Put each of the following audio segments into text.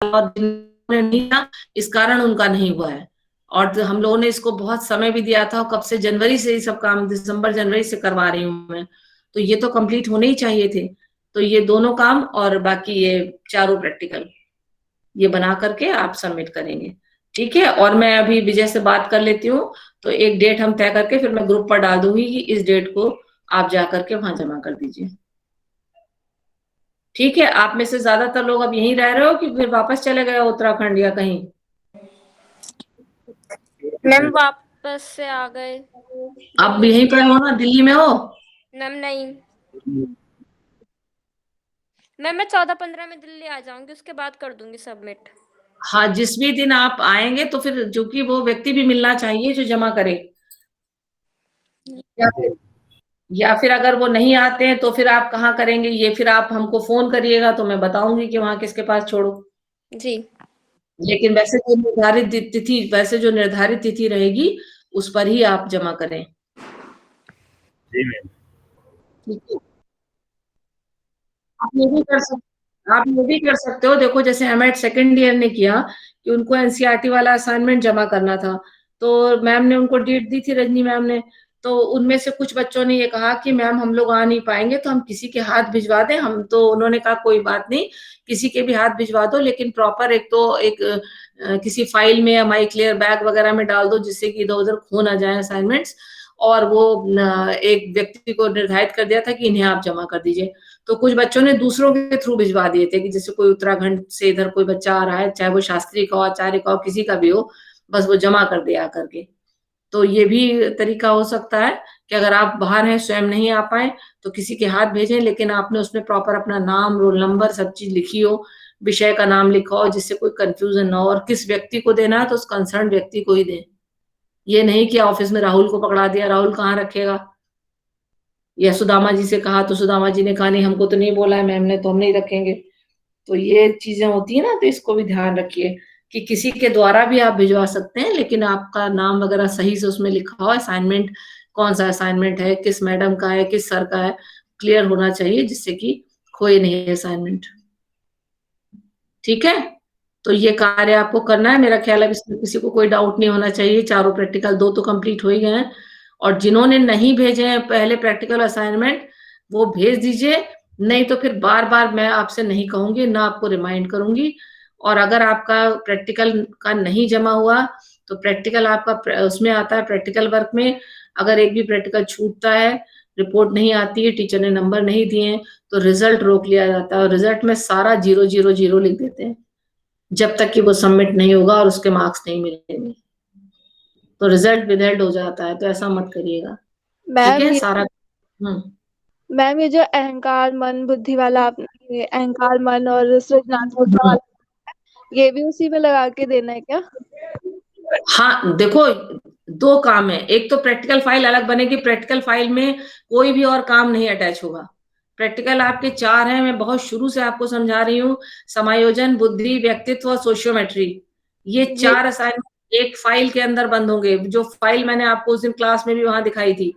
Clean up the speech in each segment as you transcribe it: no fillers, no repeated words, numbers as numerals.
और नहीं था, इस कारण उनका नहीं हुआ है। और हम लोगों ने इसको बहुत समय भी दिया था, कब से, जनवरी से ये सब काम, दिसंबर जनवरी से करवा रही हूँ मैं, तो ये तो कंप्लीट होने ही चाहिए थे। तो ये दोनों काम और बाकी ये चारों प्रैक्टिकल, ये बना करके आप सबमिट करेंगे, ठीक है। और मैं अभी विजय से बात कर लेती हूँ, तो एक डेट हम तय करके फिर मैं ग्रुप पर डाल दूंगी कि इस डेट को आप जा करके वहां जमा कर दीजिए, ठीक है। आप में से ज्यादातर लोग अब यहीं रह रहे हो कि फिर वापस चले गए उत्तराखंड या कहीं? मैम वापस से आ गए। आप दिल्ली यहीं में। पे हो ना, दिल्ली में हो? मैम नहीं। मैम मैं 14-15 में दिल्ली आ जाऊंगी, उसके बाद कर दूंगी सबमिट। हाँ, जिस भी दिन आप आएंगे तो फिर जो कि वो व्यक्ति भी मिलना चाहिए जो जमा करे, या फिर अगर वो नहीं आते हैं तो फिर आप कहाँ करेंगे, ये फिर आप हमको फोन करिएगा तो मैं बताऊंगी कि वहां किसके पास छोड़ो। जी। लेकिन वैसे जो निर्धारित तिथि रहेगी उस पर ही आप जमा करें, जी मैम। ठीक है। आप ये भी कर सकते आप ये भी कर सकते हो, देखो जैसे एमएड सेकेंड ईयर ने किया कि उनको एनसीईआरटी वाला असाइनमेंट जमा करना था, तो मैम ने उनको डेट दी थी, रजनी मैम ने। तो उनमें से कुछ बच्चों ने ये कहा कि मैम हम लोग आ नहीं पाएंगे, तो हम किसी के हाथ भिजवा दें। हम तो उन्होंने कहा कोई बात नहीं, किसी के भी हाथ भिजवा दो, लेकिन प्रॉपर एक किसी फाइल में या माई क्लियर बैग वगैरह में डाल दो, जिससे कि इधर उधर खो ना जाए असाइनमेंट्स। और वो एक व्यक्ति को निर्धारित कर दिया था कि इन्हें आप जमा कर दीजिए। तो कुछ बच्चों ने दूसरों के थ्रू भिजवा दिए थे कि जैसे कोई उत्तराखंड से इधर कोई बच्चा आ रहा है, चाहे वो शास्त्री का हो, आचार्य का हो, किसी का भी हो, बस वो जमा कर दे आकर के। तो ये भी तरीका हो सकता है कि अगर आप बाहर हैं, स्वयं नहीं आ पाए, तो किसी के हाथ भेजें, लेकिन आपने उसमें प्रॉपर अपना नाम, रोल नंबर, सब चीज लिखी हो, विषय का नाम लिखा हो, जिससे कोई कंफ्यूजन ना हो। और किस व्यक्ति को देना है तो उस कंसर्न व्यक्ति को ही दें, ये नहीं कि ऑफिस में राहुल को पकड़ा दिया, राहुल कहाँ रखेगा। या सुदामा जी से कहा तो सुदामा जी ने कहा नहीं, हमको तो नहीं बोला है मैम ने, तो हम नहीं रखेंगे। तो ये चीजें होती है ना, तो इसको भी ध्यान रखिए कि किसी के द्वारा भी आप भिजवा सकते हैं, लेकिन आपका नाम वगैरह सही से उसमें लिखा हो, असाइनमेंट कौन सा असाइनमेंट है, किस मैडम का है, किस सर का है, क्लियर होना चाहिए, जिससे कि खोए नहीं असाइनमेंट, ठीक है। तो ये कार्य आपको करना है, मेरा ख्याल है इसमें किसी को कोई डाउट नहीं होना चाहिए। चारों प्रैक्टिकल, दो तो कंप्लीट हो ही गए हैं। और जिन्होंने नहीं भेजे हैं पहले प्रैक्टिकल असाइनमेंट, वो भेज दीजिए, नहीं तो फिर बार बार मैं आपसे नहीं कहूंगी, ना आपको रिमाइंड करूंगी। और अगर आपका प्रैक्टिकल का नहीं जमा हुआ, तो प्रैक्टिकल आपका उसमें आता है, प्रैक्टिकल वर्क में अगर एक भी प्रैक्टिकल छूटता है, रिपोर्ट नहीं आती है, टीचर ने नंबर नहीं दिए हैं, तो रिजल्ट रोक लिया जाता है, और रिजल्ट में सारा 0 0 0 लिख देते हैं, जब तक कि वो सबमिट नहीं होगा और उसके मार्क्स नहीं मिलेंगे। तो रिजल्ट विदल्ट हो जाता है, तो ऐसा मत करिएगा, ठीक मैम है ये सारा। हम्म। मैम ये जो अहंकार मन बुद्धि वाला आपने, ये अहंकार मन और सृजनात्मकता हम्म। वाला, ये भी उसी में लगा के देना है क्या? हाँ देखो, दो काम है, एक तो प्रैक्टिकल फाइल अलग बनेगी, प्रैक्टिकल फाइल में कोई भी और काम नहीं अटैच होगा। प्रैक्टिकल आपके चार हैं, मैं बहुत शुरू से आपको समझा रही हूँ, समायोजन, बुद्धि, व्यक्तित्व और सोशियोमेट्री, ये जी चार असाइनमेंट एक फाइल के अंदर बंद होंगे। जो फाइल मैंने आपको उस दिन क्लास में भी वहां दिखाई थी,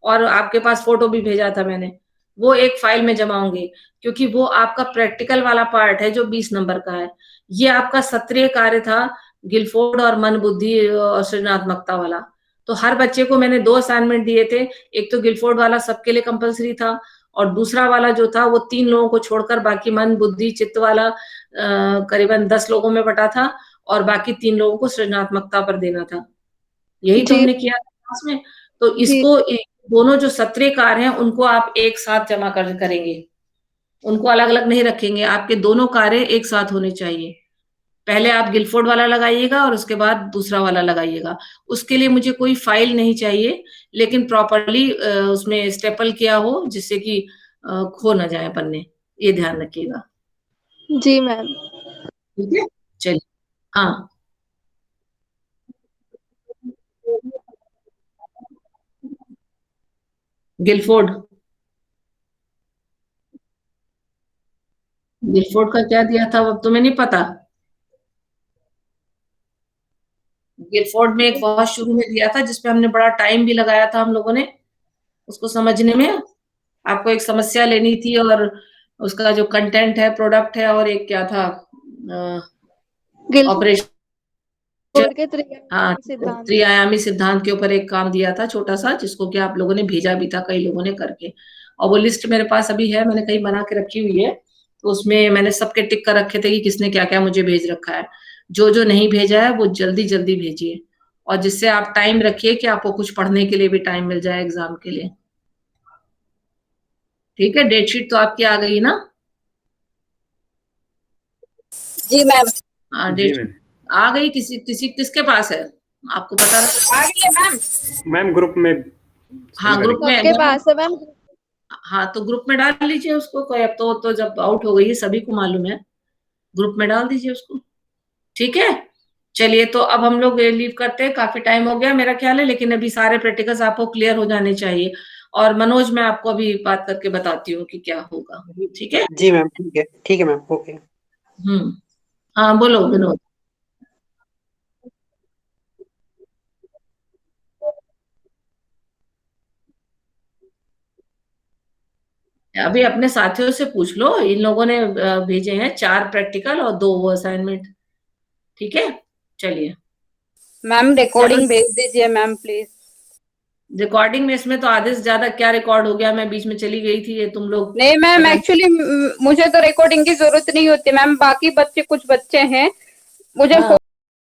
और आपके पास फोटो भी भेजा था मैंने, वो एक फाइल में जमा होंगे, क्योंकि वो आपका प्रैक्टिकल वाला पार्ट है जो 20 नंबर का है। ये आपका सत्रीय कार्य था, गिलफोर्ड और मन बुद्धि और सृजनात्मकता वाला। तो हर बच्चे को मैंने 2 असाइनमेंट दिए थे, एक तो गिलफोर्ड वाला सबके लिए कंपलसरी था, और दूसरा वाला जो था वो 3 लोगों को छोड़कर बाकी मन बुद्धि चित्त वाला करीबन 10 लोगों में बटा था, और बाकी 3 लोगों को सृजनात्मकता पर देना था। यही तो जी हमने किया क्लास में। तो जी इसको दोनों जो सत्रीय कार्य हैं उनको आप एक साथ जमा करेंगे, उनको अलग अलग नहीं रखेंगे, आपके दोनों कार्य एक साथ होने चाहिए। पहले आप गिलफोर्ड वाला लगाइएगा और उसके बाद दूसरा वाला लगाइएगा। उसके लिए मुझे कोई फाइल नहीं चाहिए, लेकिन प्रॉपरली उसमें स्टेपल किया हो, जिससे कि खो ना जाए पन्ने, ये ध्यान रखिएगा, जी मैम। ठीक है। चलिए। हाँ, गिलफोर्ड, गिलफोर्ड का क्या दिया था अब तुम्हें नहीं पता? गिलफोर्ड में एक बहुत शुरू में दिया था, जिसपे हमने बड़ा टाइम भी लगाया था हम लोगों ने उसको समझने में। आपको एक समस्या लेनी थी, और उसका जो कंटेंट है, प्रोडक्ट है, और एक क्या था, गिलफोर्ड ऑपरेशन, के हाँ, सिद्धांत। त्रिआयामी सिद्धांत के ऊपर एक काम दिया था छोटा सा, जिसको कि आप लोगों ने भेजा भी था कई लोगों ने करके, और वो लिस्ट मेरे पास अभी है, मैंने कहीं बना के रखी हुई है, तो उसमें मैंने सबके टिक कर रखे थे कि किसने क्या क्या मुझे भेज रखा है। जो जो नहीं भेजा है वो जल्दी जल्दी भेजिए, और जिससे आप टाइम रखिए कि आपको कुछ पढ़ने के लिए भी टाइम मिल जाए एग्जाम के लिए। ठीक है, डेटशीट तो आपकी आ गई ना? जी मैम। हाँ, जी डेट मैम। आ गई। किसी किसी किसके पास है, आपको पता आ गई है मैम। मैम ग्रुप में हाँ, सेंड ग्रुप करेंगे। में सबके पास है मैम। हाँ, तो ग्रुप में डाल लीजिए उसको, कोई अब तो जब आउट हो गई है सभी को मालूम है, ग्रुप में डाल दीजिए उसको। ठीक है, चलिए तो अब हम लोग लीव करते हैं, काफी टाइम हो गया मेरा ख्याल है, लेकिन अभी सारे प्रैक्टिकल्स आपको क्लियर हो जाने चाहिए। और मनोज, मैं आपको अभी बात करके बताती हूँ कि क्या होगा। ठीक है। जी मैम, ठीक है मैम, ओके। हाँ, बोलो विनोद। अभी अपने साथियों से पूछ लो, इन लोगों ने भेजे हैं 4 प्रैक्टिकल और 2 वो असाइनमेंट। ठीक है, चलिए। मैम रिकॉर्डिंग भेज दीजिए मैम प्लीज। रिकॉर्डिंग में इसमें तो आधे से ज्यादा क्या रिकॉर्ड हो गया, मैं बीच में चली गई थी, ये तुम लोग नहीं मैम, पता नहीं। एक्चुअली मुझे तो रिकॉर्डिंग की जरूरत नहीं होती मैम, बाकी बच्चे कुछ बच्चे हैं मुझे हाँ।